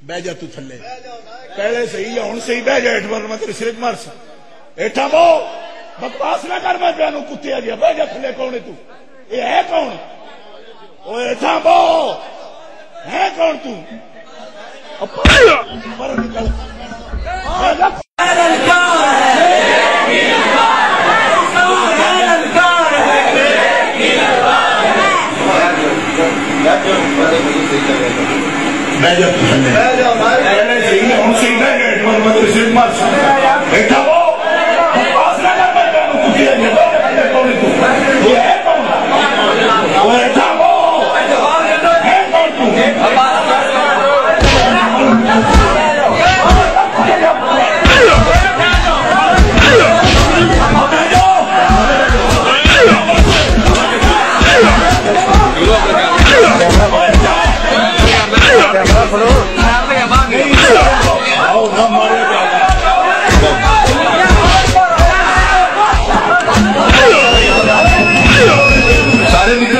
बह जा तू थले पहले सही है हुण सही बह जा हेठ वर मैं तेरे सिर मार हेठा बो बकवास ना कर मैं तेनू कुत्ते आ गया बह जा थले कौन है तू ये है कौन ओ हेठा बो है कौन तू पर निकल सारे मित्र